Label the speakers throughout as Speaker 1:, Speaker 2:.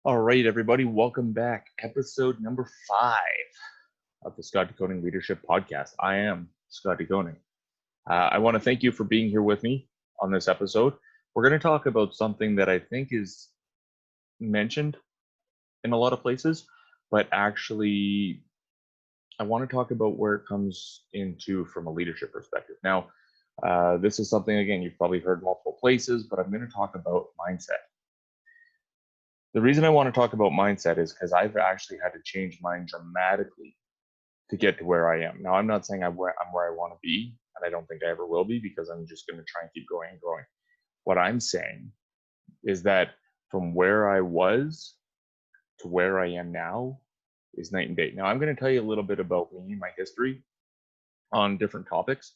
Speaker 1: All right, everybody, welcome back. Episode number 5 of the Koning Leadership Podcast. I am Scott Koning. I want to thank you for being here with me on this episode. We're going to talk about something that I think is mentioned in a lot of places, but actually, I want to talk about where it comes into from a leadership perspective. Now, this is something, again, you've probably heard multiple places, but I'm going to talk about mindset. The reason I want to talk about mindset is because I've actually had to change mine dramatically to get to where I am. Now, I'm not saying I'm where I want to be, and I don't think I ever will be because I'm just going to try and keep growing and growing. What I'm saying is that from where I was to where I am now is night and day. Now, I'm going to tell you a little bit about me, my history on different topics.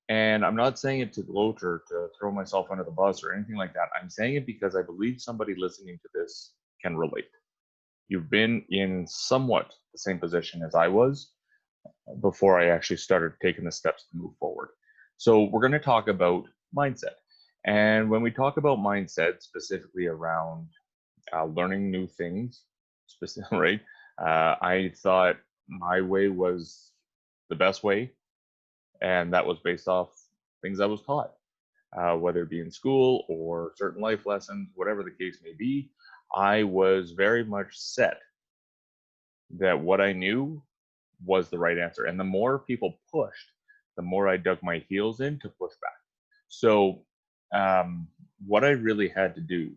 Speaker 1: And I'm not saying it to gloat or to throw myself under the bus or anything like that. I'm saying it because I believe somebody listening to this can relate. You've been in somewhat the same position as I was before I actually started taking the steps to move forward. So we're going to talk about mindset. And when we talk about mindset, specifically around learning new things, right? I thought my way was the best way, and that was based off things I was taught, whether it be in school or certain life lessons, whatever the case may be. I was very much set that what I knew was the right answer. And the more people pushed, the more I dug my heels in to push back. So, what I really had to do,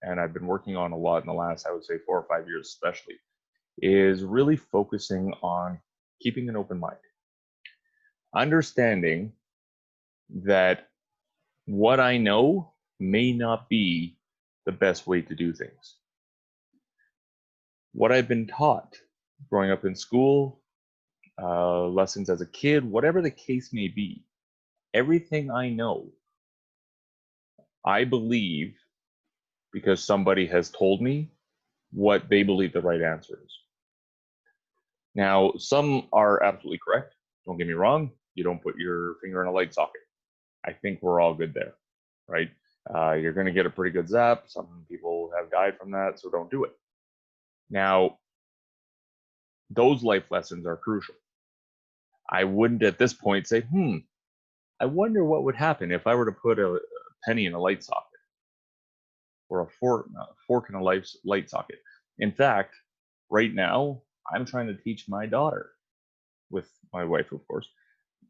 Speaker 1: and I've been working on a lot in the last, I would say, 4 or 5 years, especially, is really focusing on keeping an open mind, understanding that what I know may not be the best way to do things. What I've been taught growing up in school, lessons as a kid, whatever the case may be, everything I know, I believe because somebody has told me what they believe the right answer is. Now, some are absolutely correct. Don't get me wrong. You don't put your finger in a light socket. I think we're all good there, right? You're going to get a pretty good zap. Some people have died from that, so don't do it. Now, those life lessons are crucial. I wouldn't at this point say, I wonder what would happen if I were to put a penny in a light socket or a fork in a light socket. In fact, right now, I'm trying to teach my daughter, with my wife, of course,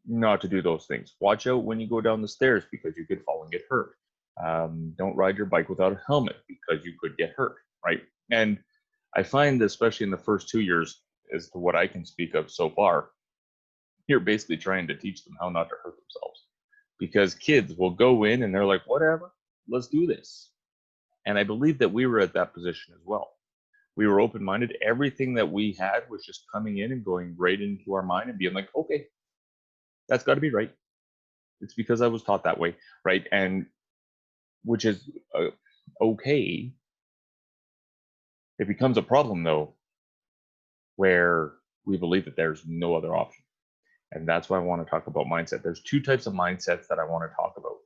Speaker 1: not to do those things. Watch out when you go down the stairs because you could fall and get hurt. Don't ride your bike without a helmet because you could get hurt, right? And I find, especially in the first 2 years, as to what I can speak of so far, you're basically trying to teach them how not to hurt themselves. Because kids will go in and they're like, whatever, let's do this. And I believe that we were at that position as well. We were open-minded. Everything that we had was just coming in and going right into our mind and being like, okay, that's got to be right. It's because I was taught that way, right? And which is okay. It becomes a problem, though, where we believe that there's no other option. And that's why I want to talk about mindset. There's 2 types of mindsets that I want to talk about.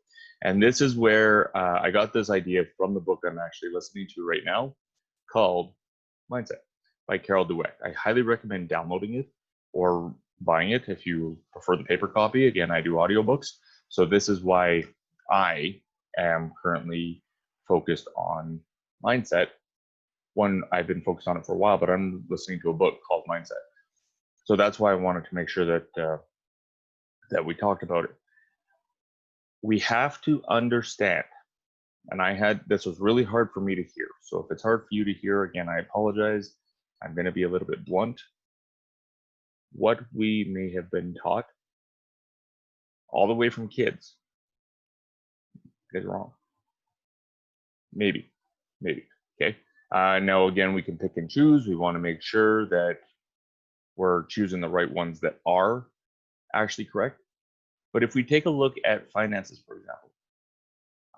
Speaker 1: And this is where I got this idea from the book I'm actually listening to right now called Mindset by Carol Dweck. I highly recommend downloading it or buying it if you prefer the paper copy. Again, I do audiobooks. So this is why I am currently focused on mindset. One, I've been focused on it for a while, but I'm listening to a book called Mindset. So that's why I wanted to make sure that that we talked about it. We have to understand, and this was really hard for me to hear. So if it's hard for you to hear, again, I apologize. I'm going to be a little bit blunt. What we may have been taught all the way from kids is wrong. Maybe, okay? Now, again, we can pick and choose. We want to make sure that we're choosing the right ones that are actually correct. But if we take a look at finances, for example,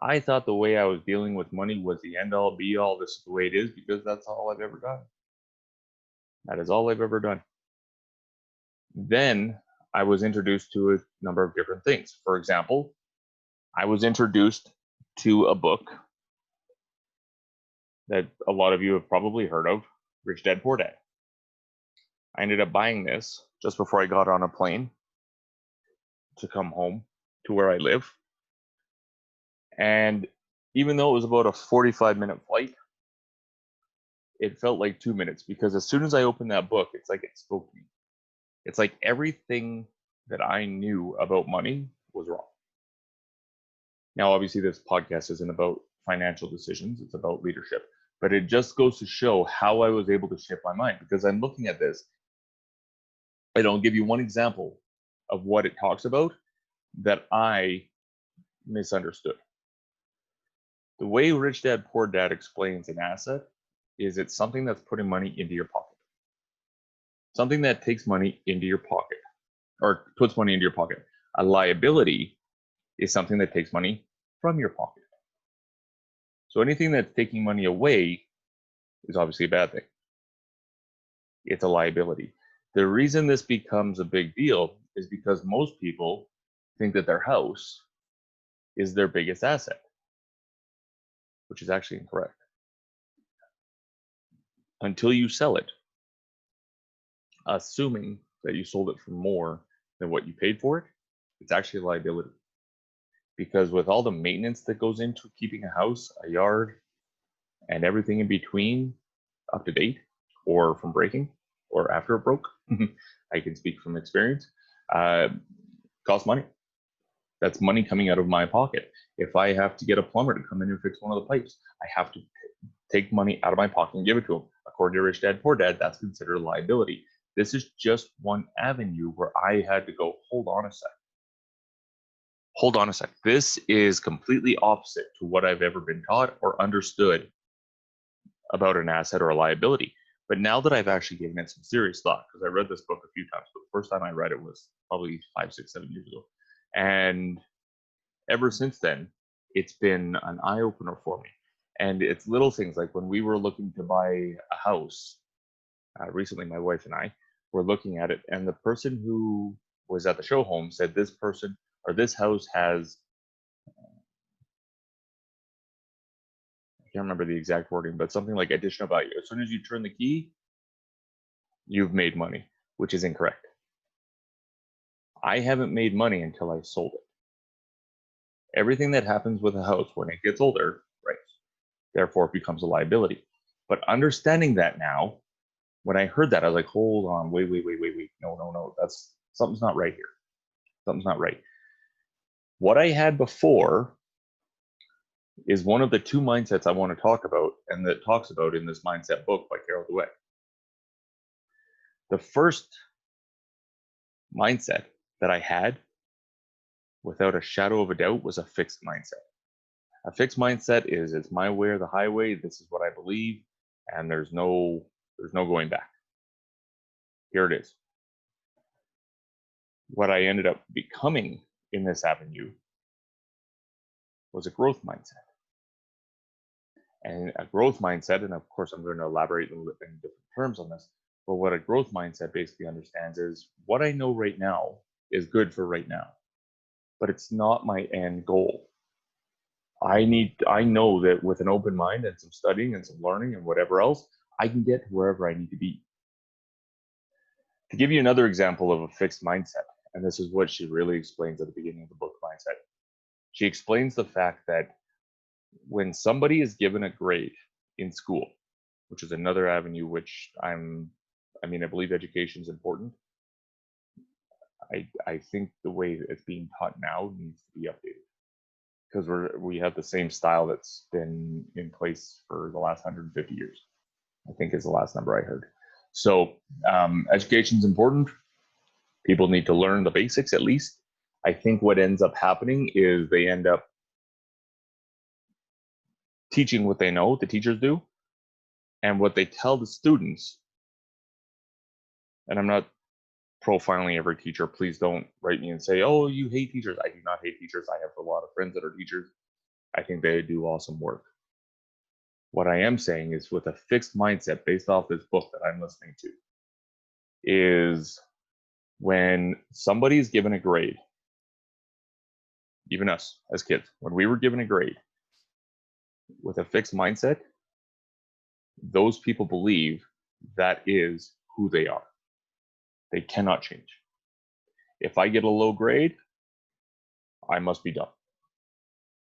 Speaker 1: I thought the way I was dealing with money was the end all be all. This is the way it is because that's all I've ever done. That is all I've ever done. Then I was introduced to a number of different things. For example, I was introduced to a book that a lot of you have probably heard of, Rich Dad Poor Dad. I ended up buying this just before I got on a plane to come home to where I live. And even though it was about a 45-minute flight, it felt like 2 minutes, because as soon as I opened that book, it's like it spoke to me. It's like everything that I knew about money was wrong. Now, obviously, this podcast isn't about financial decisions, it's about leadership. But it just goes to show how I was able to shift my mind, because I'm looking at this. I'll give you one example of what it talks about that I misunderstood. The way Rich Dad Poor Dad explains an asset is it's something that's putting money into your pocket. Something that takes money into your pocket, or puts money into your pocket. A liability is something that takes money from your pocket. So anything that's taking money away is obviously a bad thing. It's a liability. The reason this becomes a big deal is because most people think that their house is their biggest asset, which is actually incorrect. Until you sell it, assuming that you sold it for more than what you paid for it, it's actually a liability. Because with all the maintenance that goes into keeping a house, a yard, and everything in between up to date, or from breaking, or after it broke, I can speak from experience, costs money. That's money coming out of my pocket. If I have to get a plumber to come in and fix one of the pipes, I have to take money out of my pocket and give it to him. According to Rich Dad Poor Dad, that's considered a liability. This is just one avenue where I had to go, hold on a sec. Hold on a sec. This is completely opposite to what I've ever been taught or understood about an asset or a liability. But now that I've actually given it some serious thought, because I read this book a few times, but the first time I read it was probably 5, 6, 7 years ago. And ever since then, it's been an eye-opener for me. And it's little things like when we were looking to buy a house, recently my wife and I were looking at it, and the person who was at the show home said this person or this house has, I can't remember the exact wording, but something like additional value. As soon as you turn the key, you've made money, which is incorrect. I haven't made money until I sold it. Everything that happens with a house when it gets older, right? Therefore, it becomes a liability. But understanding that now, when I heard that, I was like, hold on, wait. No. That's something's not right here. Something's not right. What I had before is one of the two mindsets I want to talk about, and that talks about in this mindset book by Carol Dweck. The first mindset that I had, without a shadow of a doubt, was a fixed mindset. A fixed mindset is it's my way or the highway. This is what I believe, and there's no going back. Here it is. What I ended up becoming in this avenue was a growth mindset. And a growth mindset, and of course I'm going to elaborate in different terms on this, but what a growth mindset basically understands is what I know right now is good for right now, but it's not my end goal. I know that with an open mind and some studying and some learning and whatever else, I can get to wherever I need to be. To give you another example of a fixed mindset, and this is what she really explains at the beginning of the book, Mindset. She explains the fact that when somebody is given a grade in school, which is another avenue which I believe education is important. I think the way that it's being taught now needs to be updated, because we have the same style that's been in place for the last 150 years, I think is the last number I heard. So education is important. People need to learn the basics at least. I think what ends up happening is they end up teaching what they know, the teachers do, and what they tell the students. And I'm not profiling every teacher. Please don't write me and say, oh, you hate teachers. I do not hate teachers. I have a lot of friends that are teachers. I think they do awesome work. What I am saying is, with a fixed mindset based off this book that I'm listening to, is when somebody is given a grade, even us as kids, when we were given a grade with a fixed mindset, those people believe that is who they are. They cannot change. If I get a low grade, I must be dumb.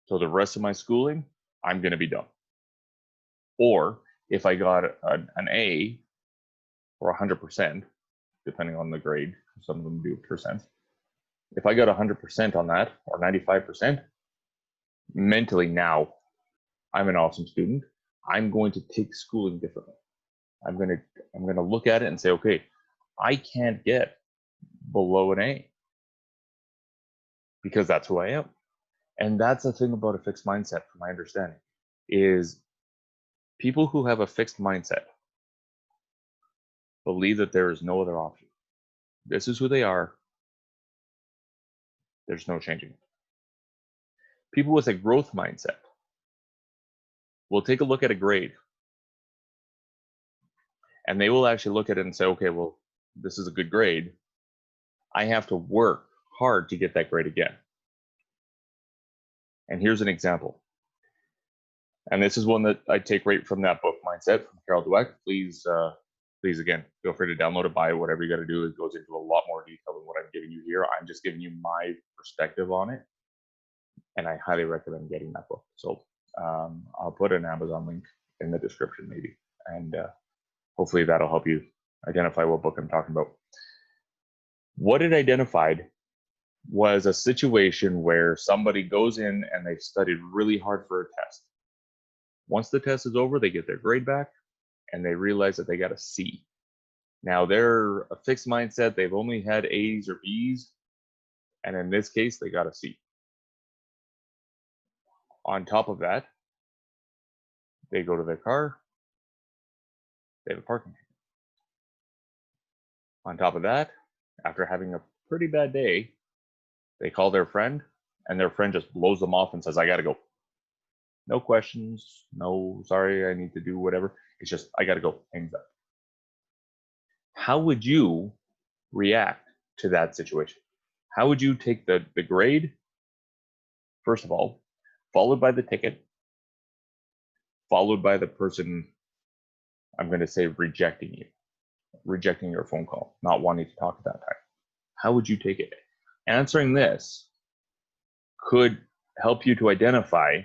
Speaker 1: So the rest of my schooling, I'm going to be dumb. Or if I got an A or 100%, depending on the grade, some of them do percent. If I got 100% on that or 95%, mentally now I'm an awesome student. I'm going to take schooling differently. I'm going to look at it and say, okay, I can't get below an A because that's who I am. And that's the thing about a fixed mindset, from my understanding, is people who have a fixed mindset believe that there is no other option. This is who they are. There's no changing it. People with a growth mindset will take a look at a grade and they will actually look at it and say, okay, well, this is a good grade. I have to work hard to get that grade again. And here's an example. And this is one that I take right from that book, Mindset, from Carol Dweck. Please, again, feel free to download it, buy it, whatever you got to do. It goes into a lot more detail than what I'm giving you here. I'm just giving you my perspective on it. And I highly recommend getting that book. So I'll put an Amazon link in the description maybe. And hopefully that'll help you identify what book I'm talking about. What it identified was a situation where somebody goes in and they've studied really hard for a test. Once the test is over, they get their grade back and they realize that they got a C. Now they're a fixed mindset. They've only had A's or B's. And in this case, they got a C. On top of that, they go to their car. They have a parking ticket. On top of that, after having a pretty bad day, they call their friend and their friend just blows them off and says, I got to go. No questions. No, sorry, I need to do whatever. It's just, I got to go. Hangs up. How would you react to that situation? How would you take the grade, first of all, followed by the ticket, followed by the person, I'm going to say, rejecting your phone call, not wanting to talk at that time? How would you take it? Answering this could help you to identify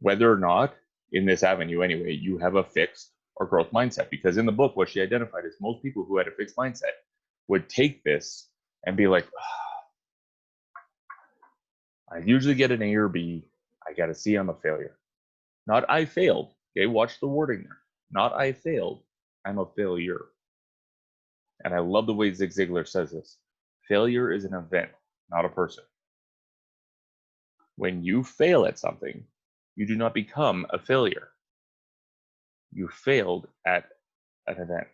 Speaker 1: whether or not, in this avenue anyway, you have a fixed or growth mindset. Because in the book, what she identified is most people who had a fixed mindset would take this and be like, I usually get an A or B. I got to see I'm a failure. Not I failed. Okay, watch the wording there. Not I failed. I'm a failure. And I love the way Zig Ziglar says this. Failure is an event, not a person. When you fail at something, you do not become a failure. You failed at an event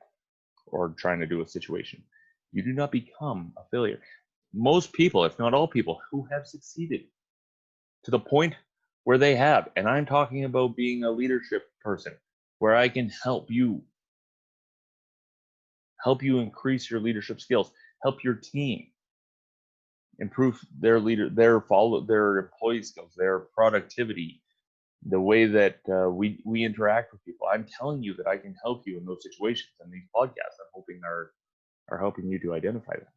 Speaker 1: or trying to do a situation. You do not become a failure. Most people, if not all people, who have succeeded to the point where they have, and I'm talking about being a leadership person, where I can help you increase your leadership skills, help your team improve their employee skills, their productivity, the way that we interact with people. I'm telling you that I can help you in those situations, and these podcasts I'm hoping are helping you to identify that.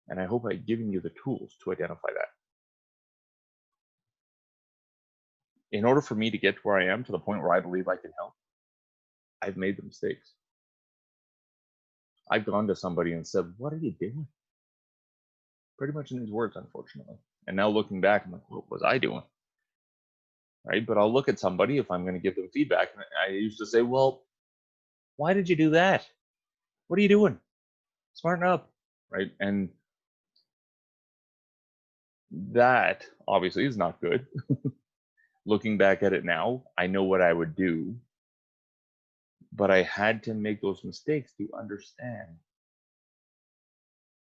Speaker 1: And I hope I've given you the tools to identify that. In order for me to get to where I am, to the point where I believe I can help, I've made the mistakes. I've gone to somebody and said, what are you doing? Pretty much in these words, unfortunately. And now looking back, I'm like, what was I doing? Right? But I'll look at somebody if I'm going to give them feedback. And I used to say, well, why did you do that? What are you doing? Smarten up, right? And that obviously is not good. Looking back at it now, I know what I would do, but I had to make those mistakes to understand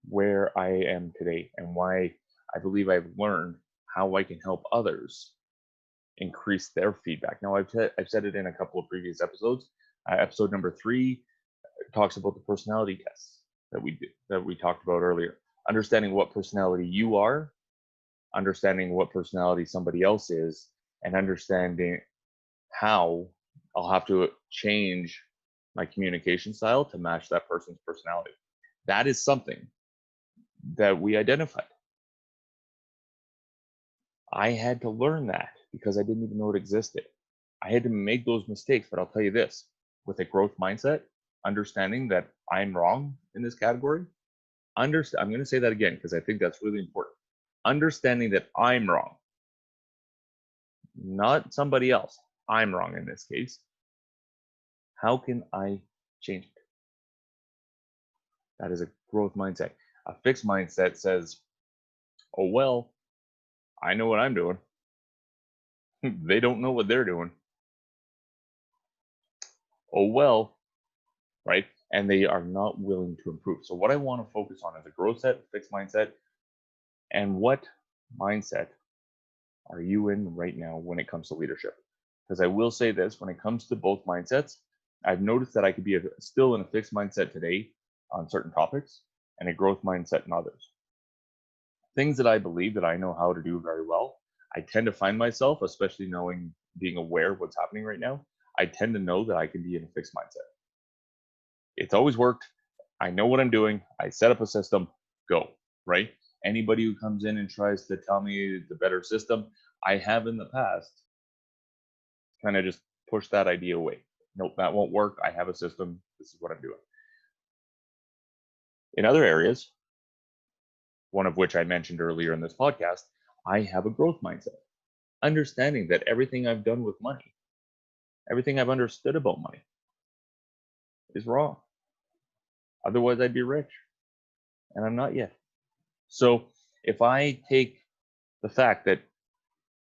Speaker 1: where I am today and why I believe I've learned how I can help others increase their feedback. Now, I've said it in a couple of previous episodes. Episode number 3 talks about the personality tests that we talked about earlier. Understanding what personality you are, understanding what personality somebody else is, and understanding how I'll have to change my communication style to match that person's personality. That is something that we identified. I had to learn that because I didn't even know it existed. I had to make those mistakes, but I'll tell you this, with a growth mindset, understanding that I'm wrong in this category, I'm going to say that again because I think that's really important. Understanding that I'm wrong, not somebody else. I'm wrong in this case. How can I change it? That is a growth mindset. A fixed mindset says, oh, well, I know what I'm doing. They don't know what they're doing. Oh, well, right? And they are not willing to improve. So what I want to focus on is a growth set, fixed mindset, and what mindset are you in right now when it comes to leadership? Because I will say this, when it comes to both mindsets, I've noticed that I could be still in a fixed mindset today on certain topics and a growth mindset in others. Things that I believe that I know how to do very well, I tend to find myself, especially being aware of what's happening right now, I tend to know that I can be in a fixed mindset. It's always worked. I know what I'm doing. I set up a system, go, right? Anybody who comes in and tries to tell me the better system, I have in the past kind of just push that idea away. Nope, that won't work. I have a system. This is what I'm doing. In other areas, one of which I mentioned earlier in this podcast, I have a growth mindset, understanding that everything I've done with money, everything I've understood about money is wrong. Otherwise, I'd be rich, and I'm not yet. So if I take the fact that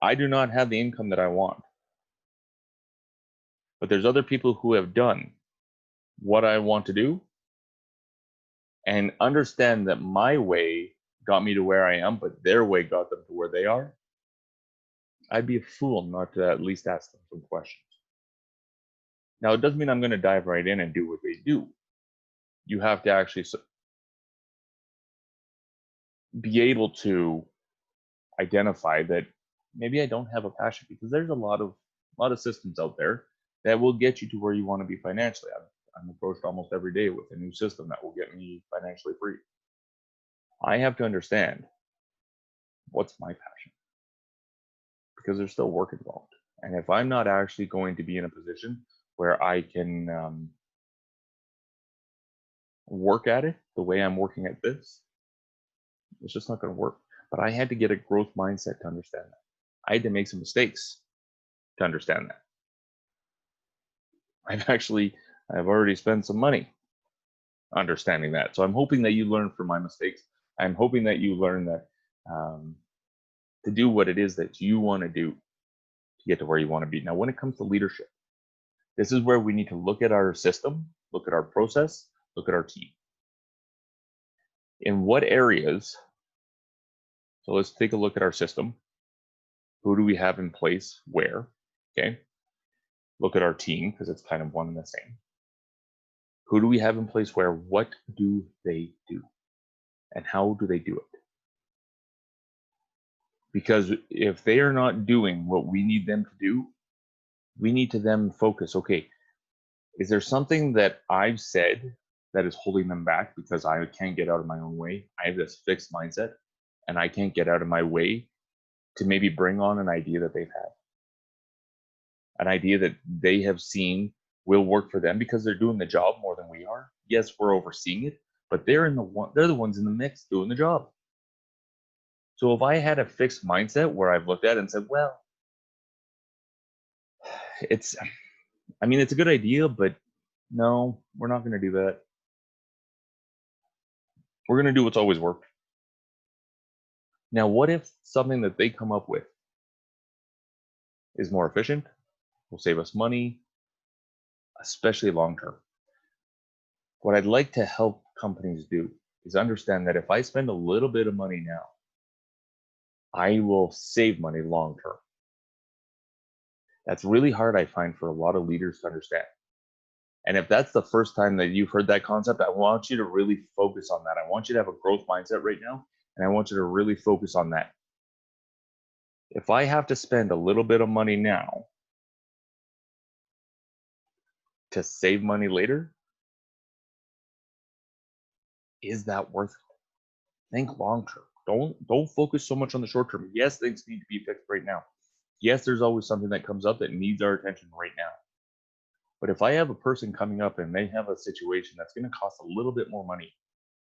Speaker 1: I do not have the income that I want, but there's other people who have done what I want to do, and understand that my way got me to where I am, but their way got them to where they are, I'd be a fool not to at least ask them some questions. Now, it doesn't mean I'm going to dive right in and do what they do. You have to actually be able to identify that maybe I don't have a passion, because there's a lot of systems out there that will get you to where you want to be financially. I'm approached almost every day with a new system that will get me financially free. I have to understand what's my passion, because there's still work involved. And if I'm not actually going to be in a position where I can work at it the way I'm working at this, it's just not going to work. But I had to get a growth mindset to understand that. I had to make some mistakes to understand that. I've already spent some money understanding that. So I'm hoping that you learn from my mistakes. I'm hoping that you learn that to do what it is that you want to do to get to where you want to be. Now, when it comes to leadership, this is where we need to look at our system, look at our process, look at our team. In what areas? So let's take a look at our system. Who do we have in place where? Okay. Look at our team, because it's kind of one and the same. Who do we have in place where? What do they do? And how do they do it? Because if they are not doing what we need them to do, we need to then focus, okay, is there something that I've said that is holding them back because I can't get out of my own way? I have this fixed mindset and I can't get out of my way to maybe bring on an idea that they've had, an idea that they have seen will work for them because they're doing the job more than we are. Yes, we're overseeing it, but they're the ones in the mix doing the job. So if I had a fixed mindset where I've looked at it and said, well, it's a good idea, but no, we're not going to do that. We're going to do what's always worked. Now, what if something that they come up with is more efficient, will save us money, especially long term? What I'd like to help companies do is understand that if I spend a little bit of money now, I will save money long term. That's really hard, I find, for a lot of leaders to understand. And if that's the first time that you've heard that concept, I want you to really focus on that. I want you to have a growth mindset right now, and I want you to really focus on that. If I have to spend a little bit of money now to save money later, is that worth it? Think long term. Don't focus so much on the short term. Yes, things need to be fixed right now. Yes, there's always something that comes up that needs our attention right now. But if I have a person coming up and they have a situation that's going to cost a little bit more money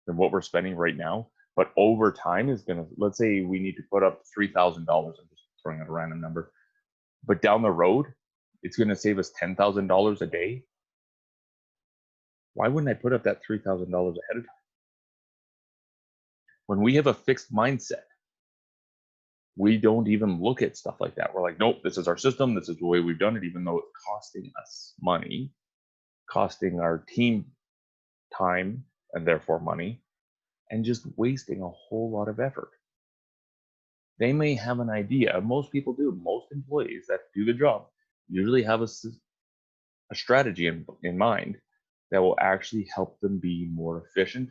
Speaker 1: than what we're spending right now, but over time is going to, let's say we need to put up $3,000. I'm just throwing out a random number, but down the road, it's going to save us $10,000 a day. Why wouldn't I put up that $3,000 ahead of time? When we have a fixed mindset, we don't even look at stuff like that. We're like, nope, this is our system. This is the way we've done it, even though it's costing us money, costing our team time and therefore money, and just wasting a whole lot of effort. They may have an idea. Most people do. Most employees that do the job usually have a strategy in mind that will actually help them be more efficient,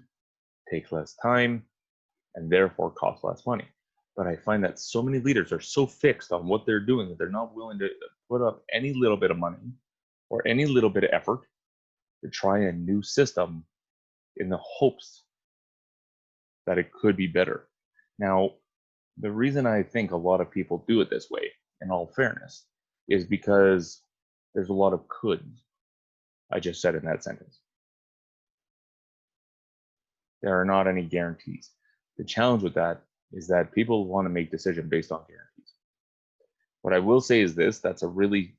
Speaker 1: take less time, and therefore cost less money. But I find that so many leaders are so fixed on what they're doing that they're not willing to put up any little bit of money or any little bit of effort to try a new system in the hopes that it could be better. Now, the reason I think a lot of people do it this way, in all fairness, is because there's a lot of coulds. I just said in that sentence. There are not any guarantees. The challenge with that is that people want to make decisions based on guarantees. What I will say is this, that's a really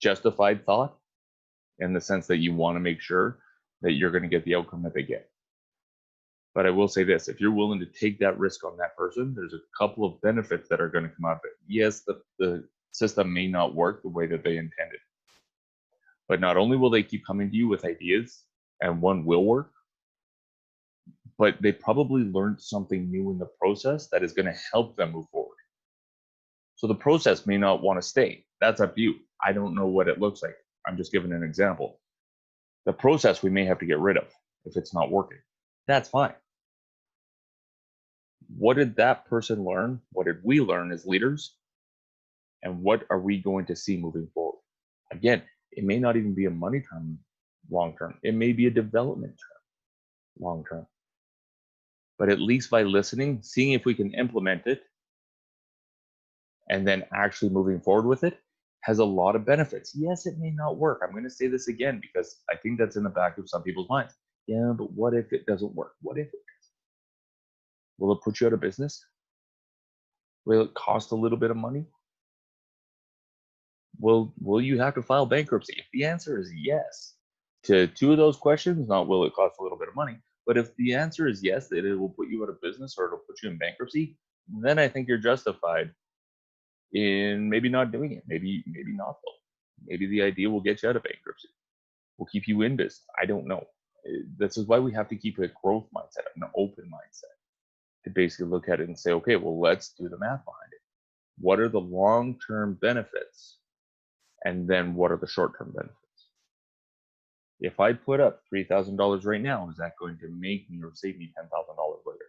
Speaker 1: justified thought in the sense that you want to make sure that you're going to get the outcome that they get. But I will say this, if you're willing to take that risk on that person, there's a couple of benefits that are going to come out of it. Yes, the system may not work the way that they intended. But not only will they keep coming to you with ideas, and one will work, but they probably learned something new in the process that is going to help them move forward. So the process may not want to stay. That's up to you. I don't know what it looks like. I'm just giving an example. The process we may have to get rid of if it's not working. That's fine. What did that person learn? What did we learn as leaders? And what are we going to see moving forward? Again, it may not even be a money term long term. It may be a development term long term. But at least by listening, seeing if we can implement it, and then actually moving forward with it has a lot of benefits. Yes, it may not work. I'm going to say this again because I think that's in the back of some people's minds. Yeah, but what if it doesn't work? What if it does? Will it put you out of business? Will it cost a little bit of money? Will you have to file bankruptcy? If the answer is yes to two of those questions, not will it cost a little bit of money, but if the answer is yes, that it will put you out of business or it'll put you in bankruptcy, then I think you're justified in maybe not doing it. Maybe not though. Maybe the idea will get you out of bankruptcy. Will keep you in business. I don't know. This is why we have to keep a growth mindset, an open mindset, to basically look at it and say, okay, well, let's do the math behind it. What are the long-term benefits? And then what are the short-term benefits? If I put up $3,000 right now, is that going to make me or save me $10,000 later?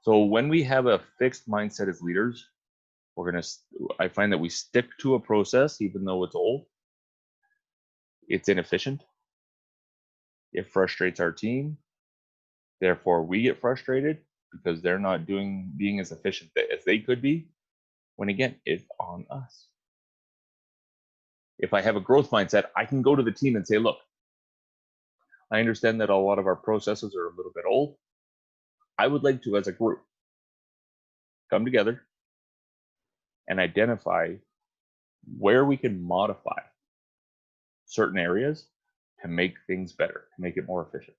Speaker 1: So when we have a fixed mindset as leaders, I find that we stick to a process, even though it's old. It's inefficient. It frustrates our team. Therefore, we get frustrated because they're not being as efficient as they could be, when again, it's on us. If I have a growth mindset, I can go to the team and say, look, I understand that a lot of our processes are a little bit old. I would like to, as a group, come together and identify where we can modify certain areas to make things better, to make it more efficient.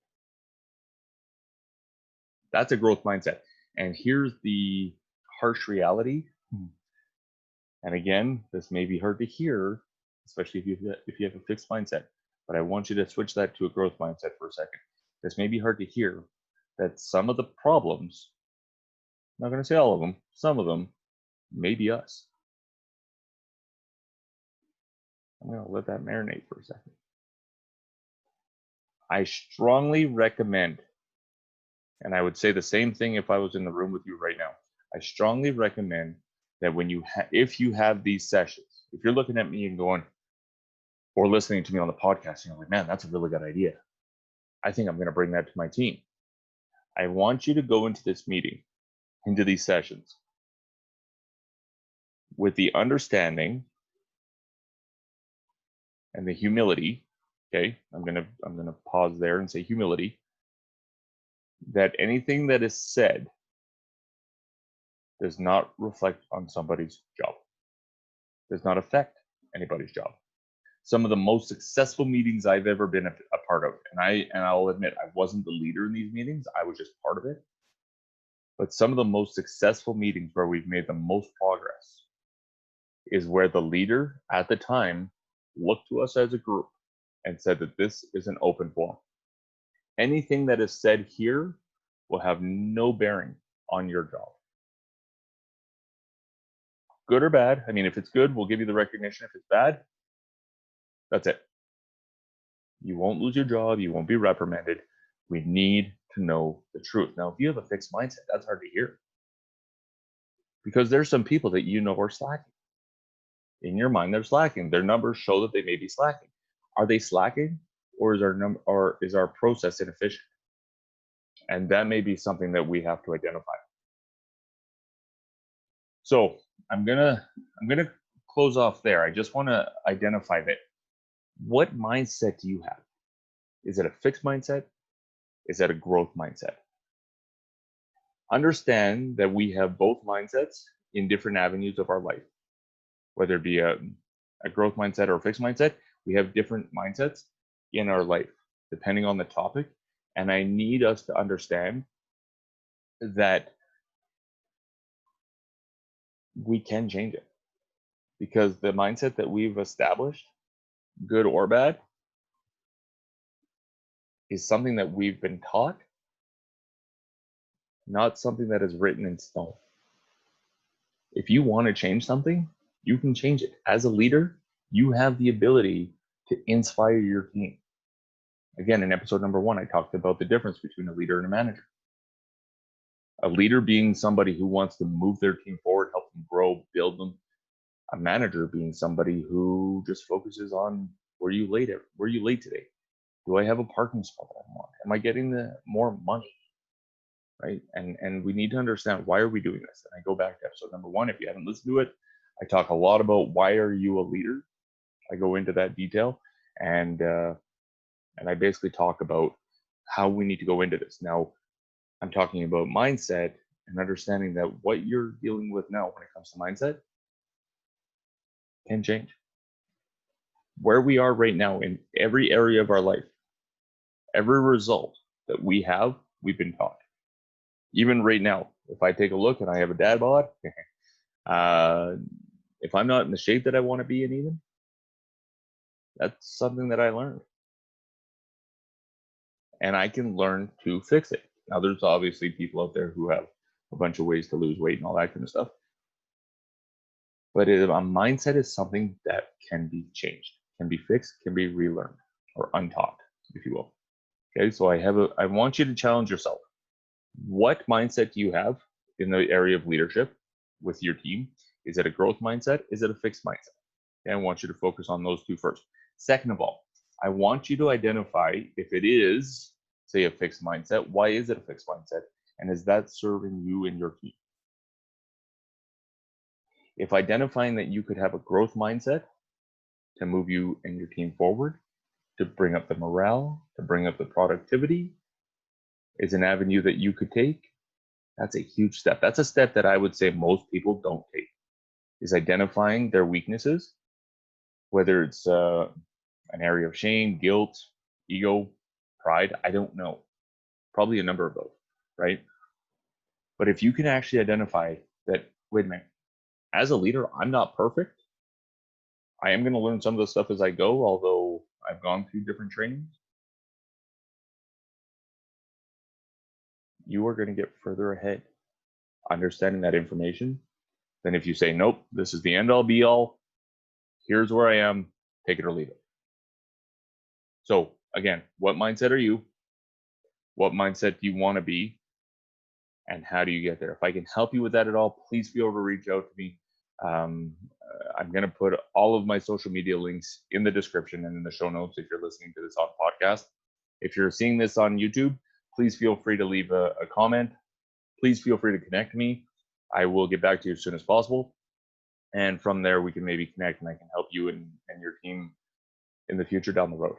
Speaker 1: That's a growth mindset. And here's the harsh reality. And again, this may be hard to hear, especially if you have a fixed mindset, but I want you to switch that to a growth mindset for a second. This may be hard to hear, that some of the problems, I'm not going to say all of them, some of them may be us. I'm going to let that marinate for a second. I strongly recommend, and I would say the same thing if I was in the room with you right now, I strongly recommend that when if you have these sessions, If you're looking at me and going, or listening to me on the podcast, and you're like, man, that's a really good idea. I think I'm going to bring that to my team. I want you to go into this meeting, into these sessions, with the understanding and the humility. Okay, I'm gonna pause there and say humility. That anything that is said does not reflect on somebody's job. Does not affect anybody's job. Some of the most successful meetings I've ever been a part of, and I'll admit I wasn't the leader in these meetings. I was just part of it. But some of the most successful meetings where we've made the most progress is where the leader at the time looked to us as a group and said that this is an open forum. Anything that is said here will have no bearing on your job. Good or bad. I mean, if it's good, we'll give you the recognition. If it's bad, that's it. You won't lose your job. You won't be reprimanded. We need to know the truth. Now, if you have a fixed mindset, that's hard to hear. Because there's some people that you know are slacking. In your mind, they're slacking. Their numbers show that they may be slacking. Are they slacking, or is our process inefficient? And that may be something that we have to identify. So I'm gonna close off there. I just want to identify that. What mindset do you have? Is it a fixed mindset? Is that a growth mindset? Understand that we have both mindsets in different avenues of our life. Whether it be a growth mindset or a fixed mindset, we have different mindsets in our life, depending on the topic. And I need us to understand that we can change it. Because the mindset that we've established, good or bad, is something that we've been taught, not something that is written in stone. If you want to change something, you can change it. As a leader, you have the ability to inspire your team. Again, in episode number 1, I talked about the difference between a leader and a manager. A leader being somebody who wants to move their team forward, help them grow, build them. A manager being somebody who just focuses on where you late today? Do I have a parking spot that I want? Am I getting more money? Right? And we need to understand, why are we doing this? And I go back to episode number 1. If you haven't listened to it, I talk a lot about why are you a leader. I go into that detail, and I basically talk about how we need to go into this. Now, I'm talking about mindset and understanding that what you're dealing with now when it comes to mindset can change. Where we are right now in every area of our life, every result that we have, we've been taught. Even right now, if I take a look and I have a dad bod, if I'm not in the shape that I want to be in, even, that's something that I learned. And I can learn to fix it. Now, there's obviously people out there who have a bunch of ways to lose weight and all that kind of stuff. But a mindset is something that can be changed, can be fixed, can be relearned, or untaught, if you will. Okay, so I want you to challenge yourself. What mindset do you have in the area of leadership with your team? Is it a growth mindset? Is it a fixed mindset? Okay, I want you to focus on those two first. Second of all, I want you to identify if it is, say, a fixed mindset. Why is it a fixed mindset? And is that serving you and your team? If identifying that you could have a growth mindset to move you and your team forward, to bring up the morale, to bring up the productivity, is an avenue that you could take, that's a huge step. That's a step that I would say most people don't take, is identifying their weaknesses, whether it's an area of shame, guilt, ego, pride, I don't know. Probably a number of those, right? But if you can actually identify that, wait a minute, as a leader, I'm not perfect. I am going to learn some of the stuff as I go, although I've gone through different trainings. You are going to get further ahead understanding that information than if you say, nope, this is the end all be all. Here's where I am, take it or leave it. So again, what mindset are you? What mindset do you want to be? And how do you get there? If I can help you with that at all, please feel free to reach out to me. I'm going to put all of my social media links in the description and in the show notes if you're listening to this on podcast. If you're seeing this on YouTube, please feel free to leave a comment. Please feel free to connect me. I will get back to you as soon as possible. And from there, we can maybe connect and I can help you and your team in the future down the road.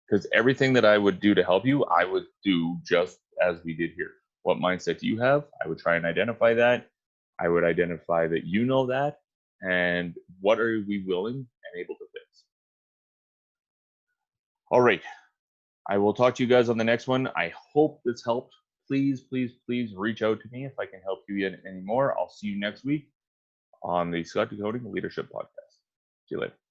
Speaker 1: Because everything that I would do to help you, I would do just as we did here. What mindset do you have? I would try and identify that. I would identify that you know that. And what are we willing and able to fix? All right. I will talk to you guys on the next one. I hope this helped. Please, please, please reach out to me if I can help you any more. I'll see you next week on the Scott Koning Leadership Podcast. See you later.